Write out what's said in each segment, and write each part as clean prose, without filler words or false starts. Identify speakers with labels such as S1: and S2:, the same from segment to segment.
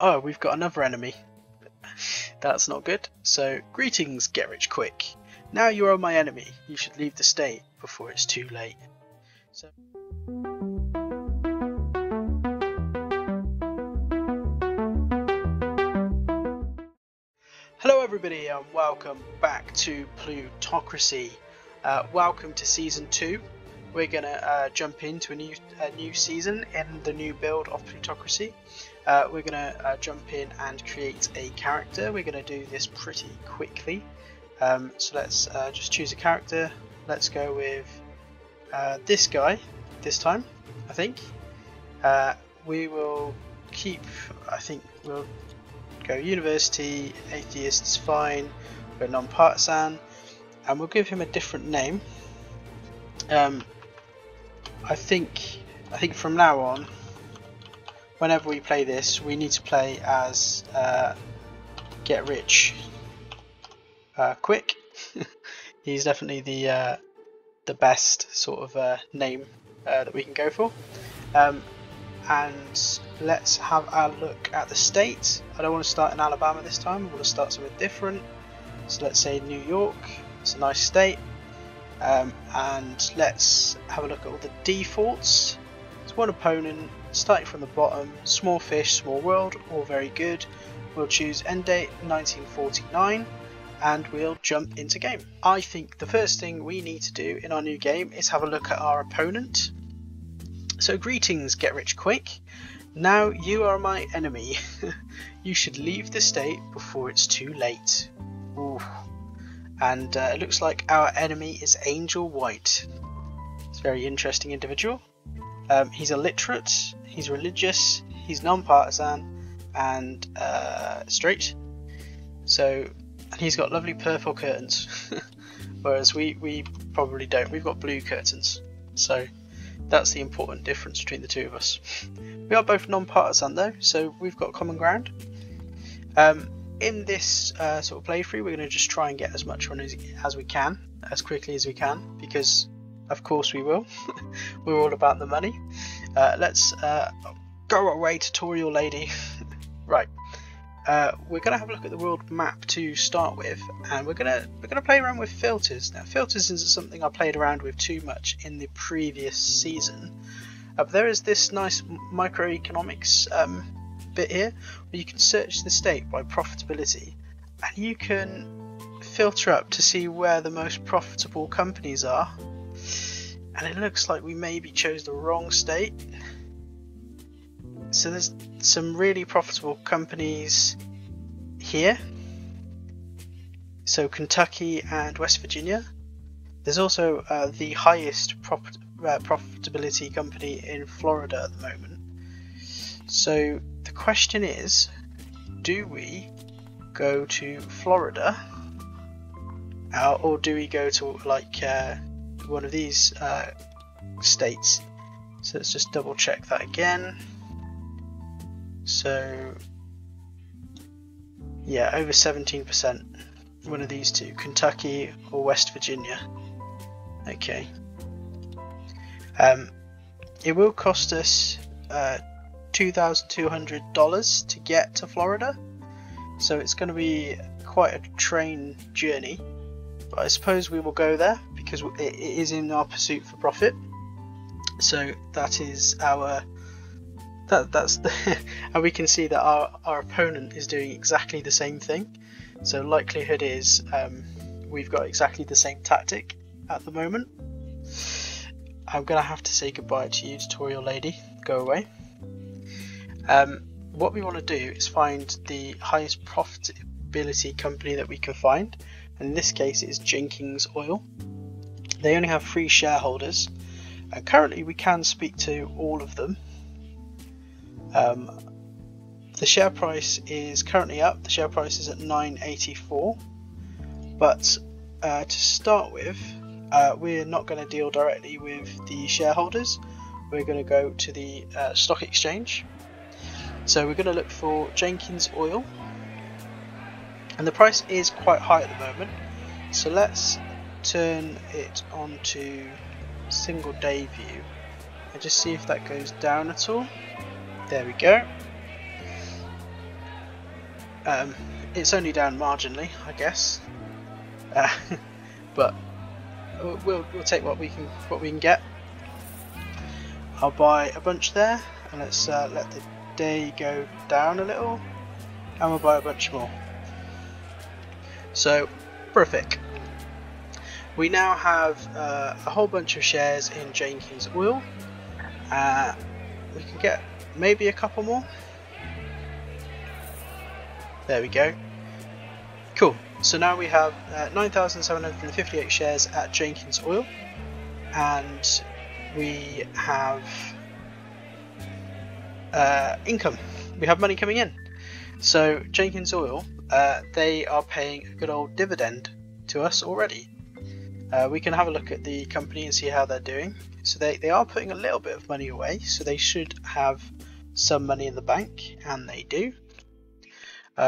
S1: Oh, we've got another enemy. That's not good. So, greetings, get rich quick. Now you are my enemy. You should leave the state before it's too late. So hello everybody and welcome back to Plutocracy. Welcome to season 2. We're gonna jump into a new season in the new build of Plutocracy. We're gonna jump in and create a character. We're gonna do this pretty quickly. So let's just choose a character. Let's go with this guy this time. I think we will keep. I think we'll go university, atheist is fine, we're non-partisan, and we'll give him a different name. I think from now on, whenever we play this, we need to play as Get Rich Quick. He's definitely the best sort of name that we can go for. And let's have a look at the state. I don't want to start in Alabama this time, I want to start somewhere different. So let's say New York, it's a nice state. And let's have a look at all the defaults. It's one opponent, starting from the bottom, small fish, small world, all very good. We'll choose end date 1949 and we'll jump into game. I think the first thing we need to do in our new game is have a look at our opponent. So greetings, get rich quick. Now you are my enemy. You should leave the state before it's too late. Ooh. And it looks like our enemy is Angel White. It's a very interesting individual. He's illiterate, he's religious, he's non-partisan, and straight. So, and he's got lovely purple curtains, whereas we probably don't. We've got blue curtains. So that's the important difference between the two of us. We are both non-partisan though, so we've got common ground. In this sort of playthrough, we're going to just try and get as much run as we can, as quickly as we can, because of course we will. We're all about the money. Let's go away, tutorial lady. Right, we're going to have a look at the world map to start with, and we're going to play around with filters. Now, filters isn't something I played around with too much in the previous season. But there is this nice microeconomics bit here where you can search the state by profitability, and you can filter up to see where the most profitable companies are. And it looks like we maybe chose the wrong state. So there's some really profitable companies here. So Kentucky and West Virginia. There's also the highest profitability company in Florida at the moment. So the question is, do we go to Florida or do we go to like one of these states? So let's just double check that again. So yeah, over 17%, one of these two, Kentucky or West Virginia. Okay. It will cost us $2,200 to get to Florida, so it's going to be quite a train journey, but I suppose we will go there because it is in our pursuit for profit. So that is our that's the and we can see that our opponent is doing exactly the same thing, so likelihood is we've got exactly the same tactic at the moment. I'm gonna have to say goodbye to you, tutorial lady, go away. What we want to do is find the highest profitability company that we can find, and in this case it is Jenkins Oil. They only have 3 shareholders, and currently we can speak to all of them. The share price is currently up, the share price is at 9.84, but to start with, we're not going to deal directly with the shareholders. We're going to go to the stock exchange. So we're going to look for Jenkins Oil, and the price is quite high at the moment, so let's turn it on to single day view and just see if that goes down at all. There we go. It's only down marginally, I guess, but we'll take what we can get. I'll buy a bunch there, and let's let the day go down a little, and we'll buy a bunch more. So, perfect. We now have a whole bunch of shares in Jenkins Oil. We can get maybe a couple more. There we go. Cool. So now we have 9,758 shares at Jenkins Oil, and we have income. We have money coming in. So Jenkins Oil, they are paying a good old dividend to us already. We can have a look at the company and see how they're doing. So they are putting a little bit of money away, so they should have some money in the bank, and they do.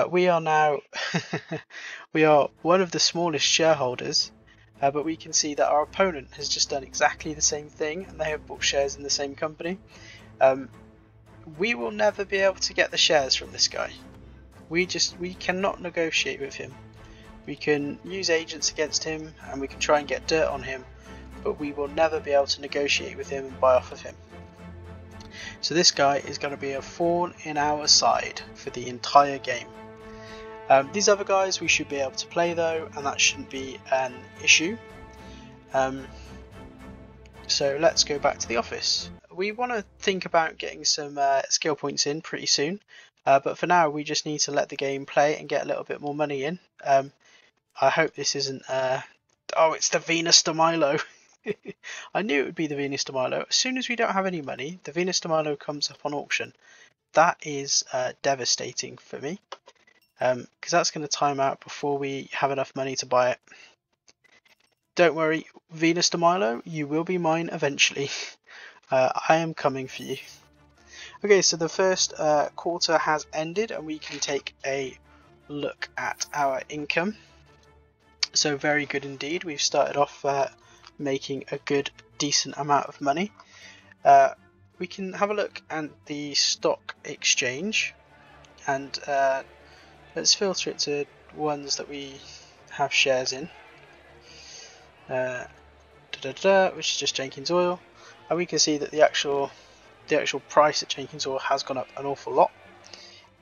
S1: We are now we are one of the smallest shareholders, but we can see that our opponent has just done exactly the same thing, and they have bought shares in the same company. We will never be able to get the shares from this guy. We cannot negotiate with him. We can use agents against him, and we can try and get dirt on him, but we will never be able to negotiate with him and buy off of him. So this guy is going to be a thorn in our side for the entire game. These other guys we should be able to play though, and that shouldn't be an issue. So let's go back to the office. We want to think about getting some skill points in pretty soon, but for now we just need to let the game play and get a little bit more money in. I hope this isn't... oh, it's the Venus de Milo! I knew it would be the Venus de Milo. As soon as we don't have any money, the Venus de Milo comes up on auction. That is devastating for me, because that's going to time out before we have enough money to buy it. Don't worry, Venus de Milo, you will be mine eventually. I am coming for you. Okay, so the first quarter has ended, and we can take a look at our income. So very good indeed. We've started off making a good decent amount of money. We can have a look at the stock exchange, and let's filter it to ones that we have shares in, which is just Jenkins Oil, and we can see that the actual price at Jenkins Oil has gone up an awful lot.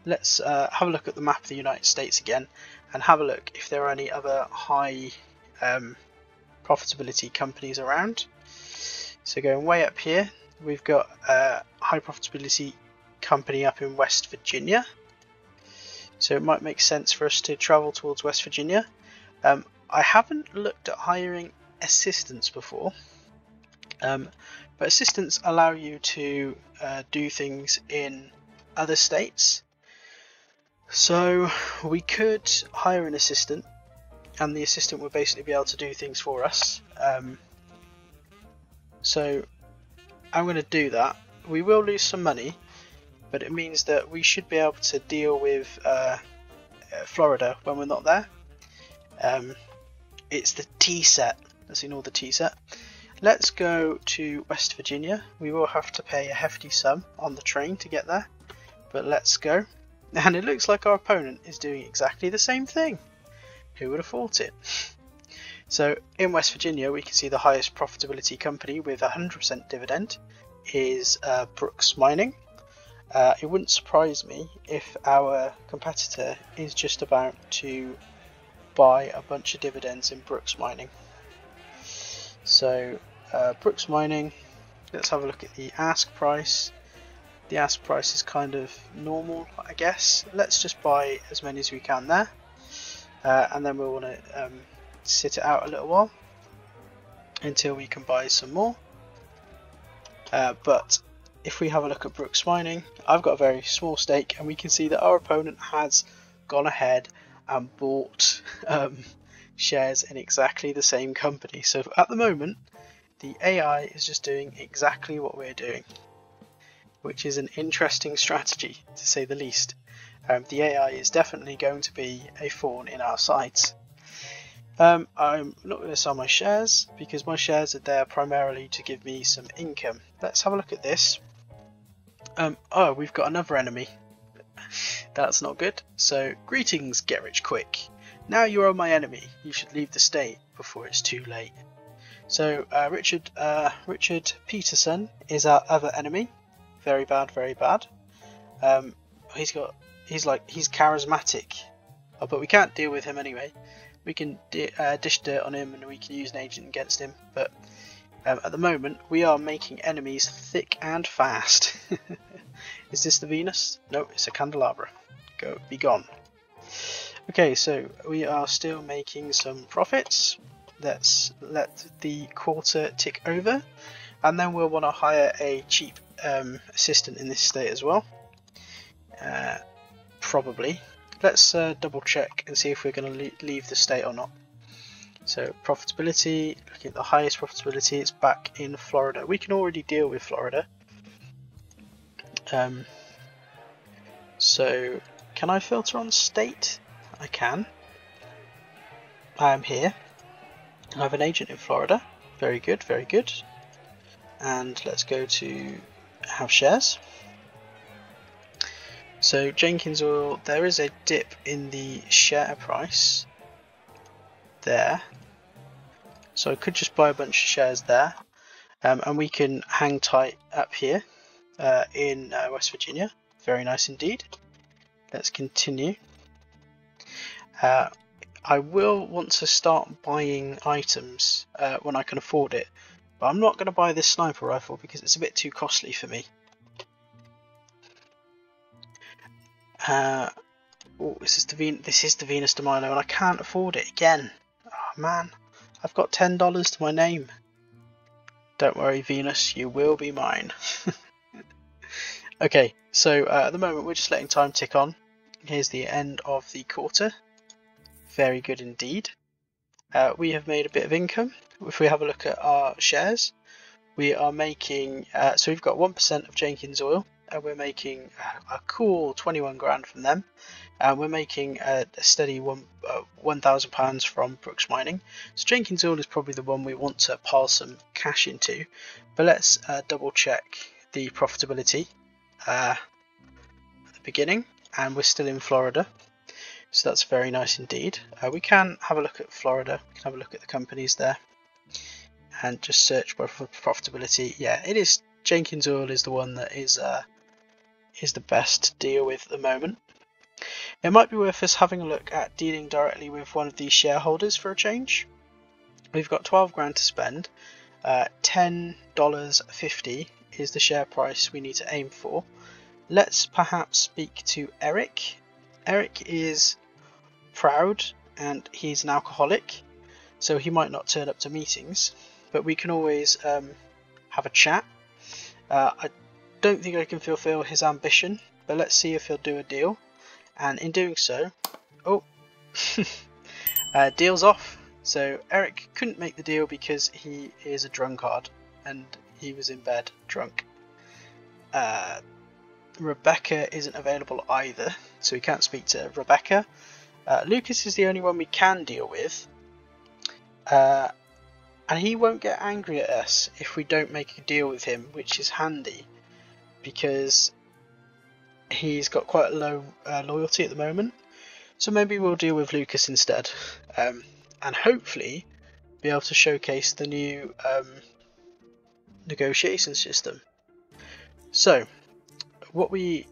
S1: Let's have a look at the map of the United States again, and have a look if there are any other high profitability companies around. So going way up here, we've got a high profitability company up in West Virginia. So it might make sense for us to travel towards West Virginia. I haven't looked at hiring assistants before, but assistants allow you to do things in other states. So we could hire an assistant, and the assistant would basically be able to do things for us. So I'm going to do that. We will lose some money, but it means that we should be able to deal with Florida when we're not there. It's the T set. Let's ignore the T set. Let's go to West Virginia. We will have to pay a hefty sum on the train to get there, but let's go. And it looks like our opponent is doing exactly the same thing. Who would have thought it? So in West Virginia, we can see the highest profitability company with 100% dividend is Brooks Mining. It wouldn't surprise me if our competitor is just about to buy a bunch of dividends in Brooks Mining. So Brooks Mining, let's have a look at the ask price. The ask price is kind of normal, I guess. Let's just buy as many as we can there, and then we'll want to sit it out a little while until we can buy some more. But if we have a look at Brooks Mining, I've got a very small stake, and we can see that our opponent has gone ahead and bought shares in exactly the same company. So at the moment, the AI is just doing exactly what we're doing, which is an interesting strategy to say the least. The AI is definitely going to be a thorn in our sides. I'm not going to sell my shares because my shares are there primarily to give me some income. Let's have a look at this. Oh, we've got another enemy. That's not good. So, greetings, get rich quick. Now you are my enemy. You should leave the state before it's too late. So, Richard Peterson is our other enemy. Very bad, very bad. He's charismatic, but we can't deal with him anyway. We can dish dirt on him and we can use an agent against him, but at the moment we are making enemies thick and fast. Is this the Venus? No, it's a candelabra. Be gone. Okay, so we are still making some profits. Let's let the quarter tick over, and then we'll want to hire a cheap assistant in this state as well. Probably. Let's double check and see if we're going to leave the state or not. So profitability, looking at the highest profitability, it's back in Florida. We can already deal with Florida. So can I filter on state? I can. I am here. I have an agent in Florida. Very good, very good. And let's go to have shares. So Jenkins Oil, there is a dip in the share price there. So I could just buy a bunch of shares there. And we can hang tight up here in West Virginia. Very nice indeed. Let's continue. I will want to start buying items when I can afford it, but I'm not going to buy this sniper rifle because it's a bit too costly for me. Oh, this is the Venus de Milo, and I can't afford it again. Oh man, I've got $10 to my name. Don't worry, Venus, you will be mine. Okay, so at the moment we're just letting time tick on. Here's the end of the quarter. Very good indeed. We have made a bit of income. If we have a look at our shares, we are making, so we've got 1% of Jenkins Oil, and we're making a cool 21 grand from them. We're making a steady £1,000 from Brooks Mining. So Jenkins Oil is probably the one we want to pile some cash into, but let's double check the profitability at the beginning, and we're still in Florida. So that's very nice indeed. We can have a look at Florida, we can have a look at the companies there and just search for profitability. Yeah, it is, Jenkins Oil is the one that is the best to deal with at the moment. It might be worth us having a look at dealing directly with one of these shareholders for a change. We've got 12 grand to spend. $10.50 is the share price we need to aim for. Let's perhaps speak to Eric. Eric is proud and he's an alcoholic, so he might not turn up to meetings, but we can always have a chat. I don't think I can fulfill his ambition, but let's see if he'll do a deal, and in doing so, oh, deal's off. So Eric couldn't make the deal because he is a drunkard and he was in bed drunk. Rebecca isn't available either, so we can't speak to Rebecca. Lucas is the only one we can deal with, and he won't get angry at us if we don't make a deal with him, which is handy because he's got quite a low loyalty at the moment. So maybe we'll deal with Lucas instead, and hopefully be able to showcase the new negotiation system. So what we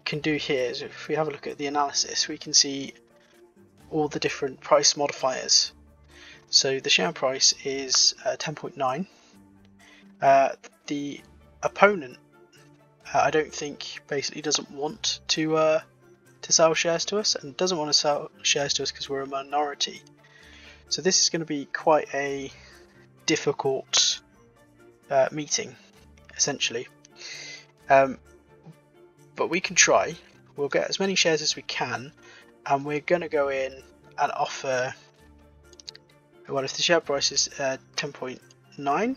S1: can do here is, if we have a look at the analysis, we can see all the different price modifiers. So the share price is 10.9. The opponent, I don't think, basically doesn't want to sell shares to us, and doesn't want to sell shares to us because we're a minority. So this is going to be quite a difficult meeting, essentially. But we can try. We'll get as many shares as we can, and we're going to go in and offer, well, if the share price is 10.9,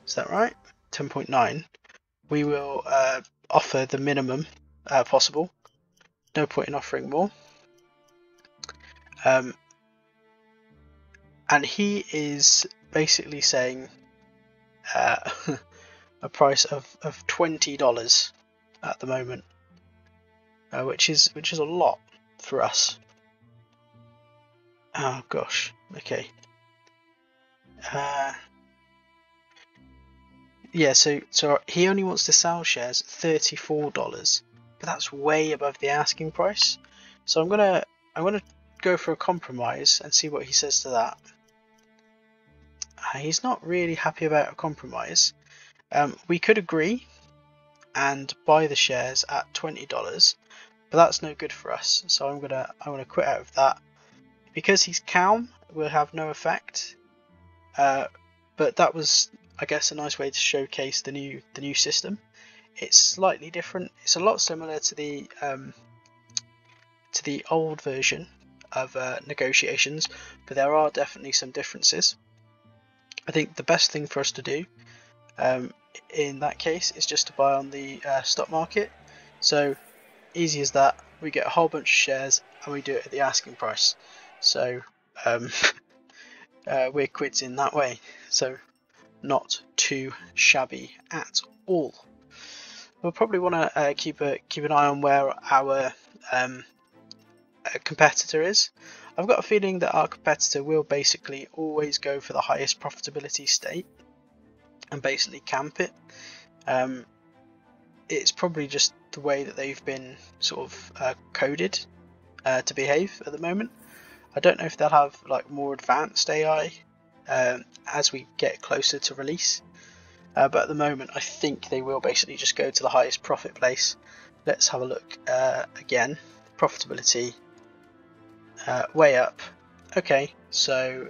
S1: is that right? 10.9, we will offer the minimum possible. No point in offering more. And he is basically saying a price of $20 at the moment. which is a lot for us. Oh gosh, okay. Yeah, so he only wants to sell shares at $34, but that's way above the asking price. So I'm gonna go for a compromise and see what he says to that. He's not really happy about a compromise. We could agree and buy the shares at $20, but that's no good for us. So I'm gonna quit out of that. Because he's calm, it will have no effect. But that was, I guess, a nice way to showcase the new system. It's slightly different. It's a lot similar to the old version of negotiations, but there are definitely some differences. I think the best thing for us to do in that case is just to buy on the stock market. So easy as that. We get a whole bunch of shares and we do it at the asking price. So we're quitting that way. So not too shabby at all. We'll probably want to keep an eye on where our competitor is. I've got a feeling that our competitor will basically always go for the highest profitability state and basically camp it. It's probably just the way that they've been sort of coded to behave at the moment. I don't know if they'll have like more advanced AI as we get closer to release, but at the moment I think they will basically just go to the highest profit place. Let's have a look again. Profitability way up. Okay, so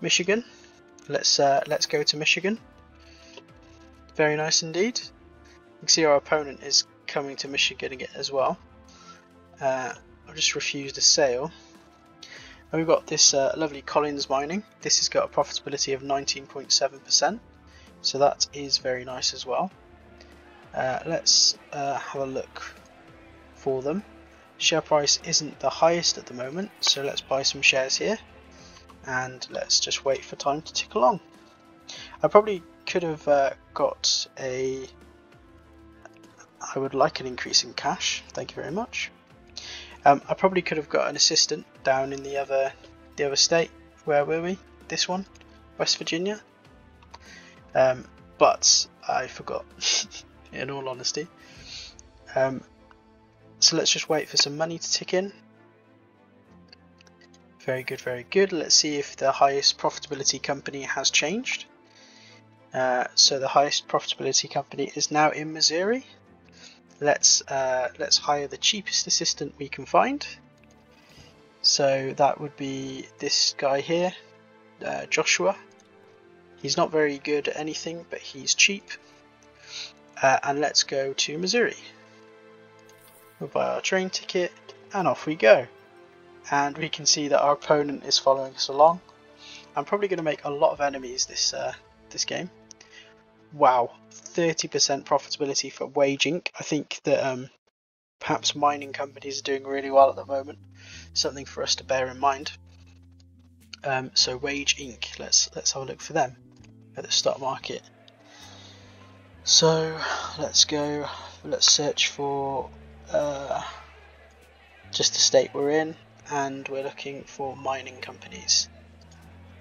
S1: Michigan. Let's go to Michigan. Very nice indeed. You can see our opponent is coming to Michigan as well. I've just refused a sale. And we've got this lovely Collins mining. This has got a profitability of 19.7%, so that is very nice as well. Let's have a look for them. Share price isn't the highest at the moment, so let's buy some shares here and let's just wait for time to tick along. I probably could have got a... I would like an increase in cash, thank you very much. I probably could have got an assistant down in the other state. Where were we? This one? West Virginia? But I forgot, in all honesty. So let's just wait for some money to tick in. Very good, very good. Let's see if the highest profitability company has changed. So the highest profitability company is now in Missouri. Let's hire the cheapest assistant we can find. So that would be this guy here, Joshua. He's not very good at anything, but he's cheap. And let's go to Missouri. We'll buy our train ticket and off we go. And we can see that our opponent is following us along. I'm probably going to make a lot of enemies this game. Wow, 30% profitability for Wage Inc. I think that perhaps mining companies are doing really well at the moment. Something for us to bear in mind. So Wage Inc. Let's have a look for them at the stock market. So let's go. Let's search for just the state we're in, and we're looking for mining companies.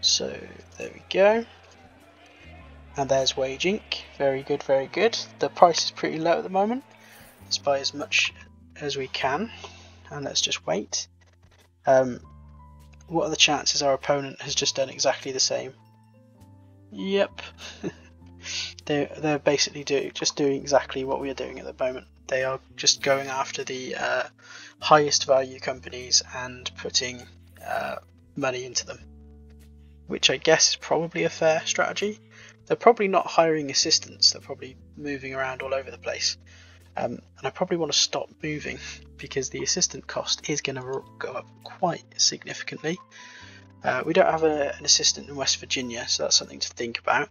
S1: So there we go. And there's Wage Inc. Very good, very good. The price is pretty low at the moment. Let's buy as much as we can, and let's just wait. What are the chances our opponent has just done exactly the same? Yep. They're basically just doing exactly what we are doing at the moment. They are just going after the highest value companies and putting money into them, which I guess is probably a fair strategy. They're probably not hiring assistants, they're probably moving around all over the place. And I probably want to stop moving because the assistant cost is going to go up quite significantly. We don't have an assistant in West Virginia, so that's something to think about.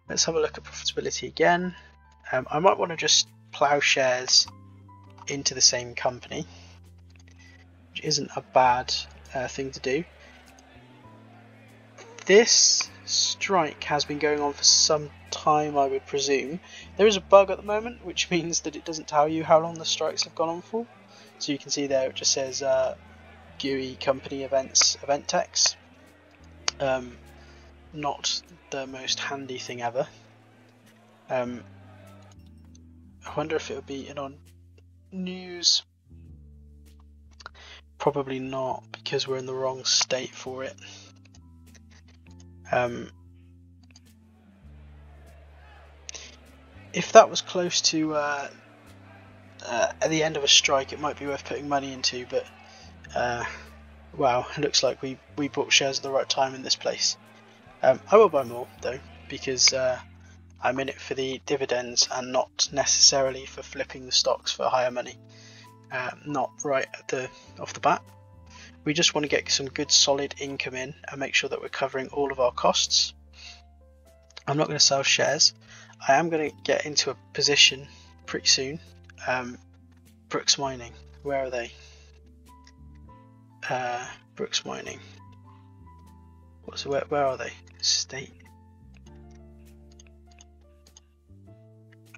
S1: Let's have a look at profitability again. I might want to just plough shares into the same company, which isn't a bad thing to do. This strike has been going on for some time, I would presume. There is a bug at the moment, which means that it doesn't tell you how long the strikes have gone on for. So you can see there it just says GUI company events event text. Not the most handy thing ever. I wonder if it would be in on news. Probably not, because we're in the wrong state for it. If that was close to at the end of a strike, it might be worth putting money into, but wow, it looks like we bought shares at the right time in this place. I will buy more though, because I'm in it for the dividends and not necessarily for flipping the stocks for higher money. Not right off the bat. We just want to get some good solid income in and make sure that we're covering all of our costs. I'm not going to sell shares. I am going to get into a position pretty soon. Brooks Mining, where are they? Brooks Mining. Where are they? State.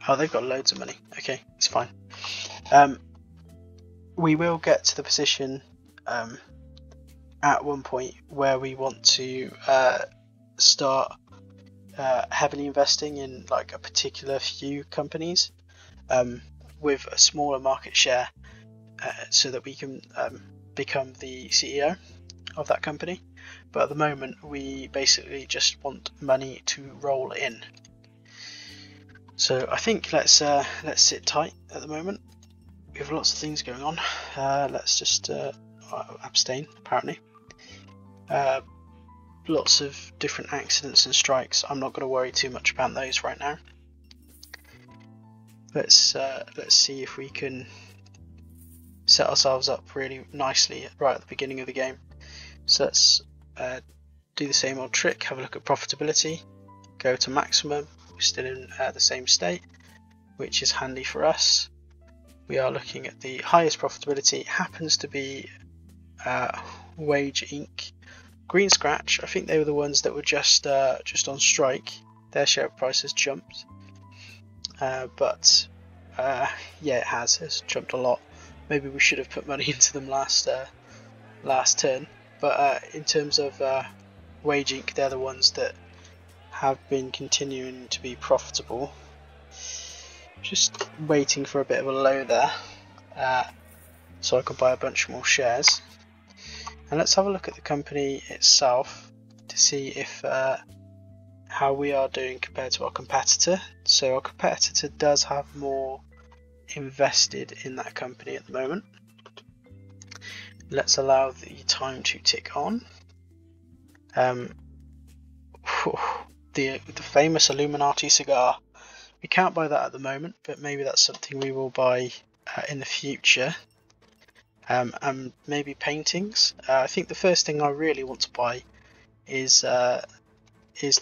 S1: Oh, they've got loads of money. Okay, it's fine. We will get to the position at one point where we want to start heavily investing in like a particular few companies with a smaller market share, so that we can become the CEO of that company. But at the moment we basically just want money to roll in. So I think let's sit tight at the moment. We have lots of things going on. Let's just abstain, apparently. Lots of different accidents and strikes. I'm not going to worry too much about those right now. Let's see if we can set ourselves up really nicely right at the beginning of the game. So let's do the same old trick. Have a look at profitability. Go to maximum. We're still in the same state, which is handy for us. We are looking at the highest profitability. It happens to be Wage Inc. Green Scratch. I think they were the ones that were just on strike. Their share price has jumped, but yeah, it's jumped a lot. Maybe we should have put money into them last turn. But in terms of Wage Inc., they're the ones that have been continuing to be profitable. Just waiting for a bit of a low there, so I could buy a bunch more shares. And let's have a look at the company itself to see if how we are doing compared to our competitor. So our competitor does have more invested in that company at the moment. Let's allow the time to tick on. The famous Illuminati cigar. We can't buy that at the moment, but maybe that's something we will buy in the future. And maybe paintings. I think the first thing I really want to buy is the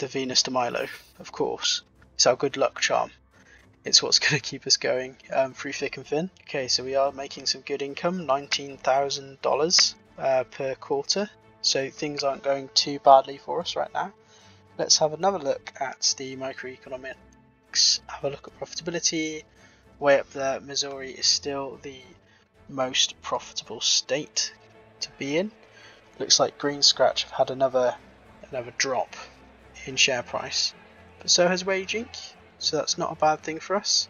S1: Venus de Milo, of course. It's our good luck charm. It's what's going to keep us going through thick and thin. Okay, so we are making some good income, $19,000 per quarter. So things aren't going too badly for us right now. Let's have another look at the microeconomics. Have a look at profitability. Way up there, Missouri is still the most profitable state to be in. Looks like Green Scratch have had another drop in share price, but so has Wage Inc. So that's not a bad thing for us.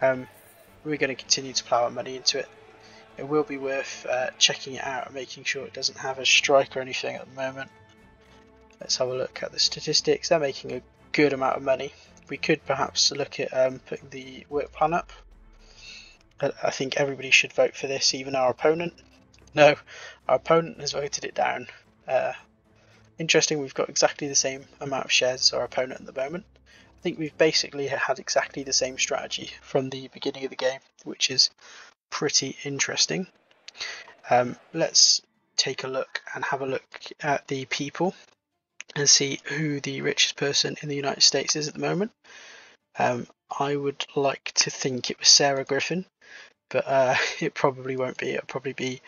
S1: We're going to continue to plow our money into it. It will be worth checking it out and making sure it doesn't have a strike or anything at the moment. Let's have a look at the statistics. They're making a good amount of money. We could perhaps look at putting the work plan up. I think everybody should vote for this, even our opponent. No, our opponent has voted it down. Interesting, we've got exactly the same amount of shares as our opponent at the moment. I think we've basically had exactly the same strategy from the beginning of the game, which is pretty interesting. Let's take a look and have a look at the people and see who the richest person in the United States is at the moment. I would like to think it was Sarah Griffin, but it probably won't be. It'll probably be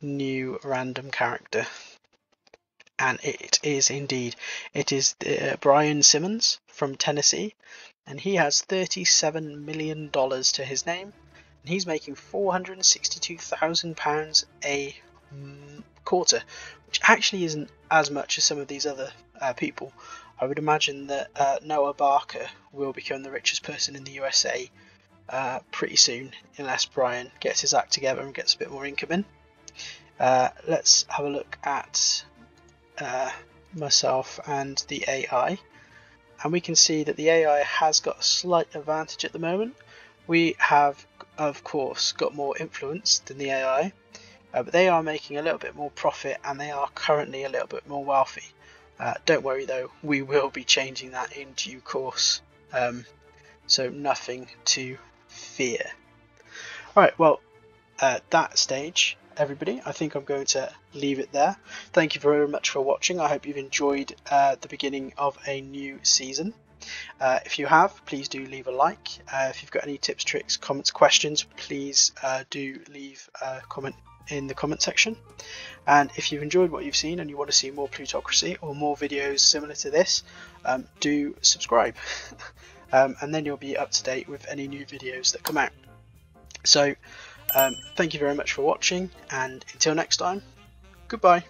S1: new random character. And it is indeed. It is Brian Simmons from Tennessee, and he has $37 million to his name, and he's making £462,000 a quarter, which actually isn't as much as some of these other people. I would imagine that Noah Barker will become the richest person in the USA pretty soon, unless Brian gets his act together and gets a bit more income in. Let's have a look at myself and the AI, and we can see that the AI has got a slight advantage at the moment. We have, of course, got more influence than the AI, but they are making a little bit more profit and they are currently a little bit more wealthy. Don't worry though, we will be changing that in due course, so nothing to fear. Alright, well, at that stage, everybody, I think I'm going to leave it there. Thank you very much for watching. I hope you've enjoyed the beginning of a new season. If you have, please do leave a like. If you've got any tips, tricks, comments, questions, please do leave a comment in the comment section. And if you've enjoyed what you've seen and you want to see more Plutocracy or more videos similar to this, do subscribe. And then you'll be up to date with any new videos that come out. So thank you very much for watching, and until next time, goodbye.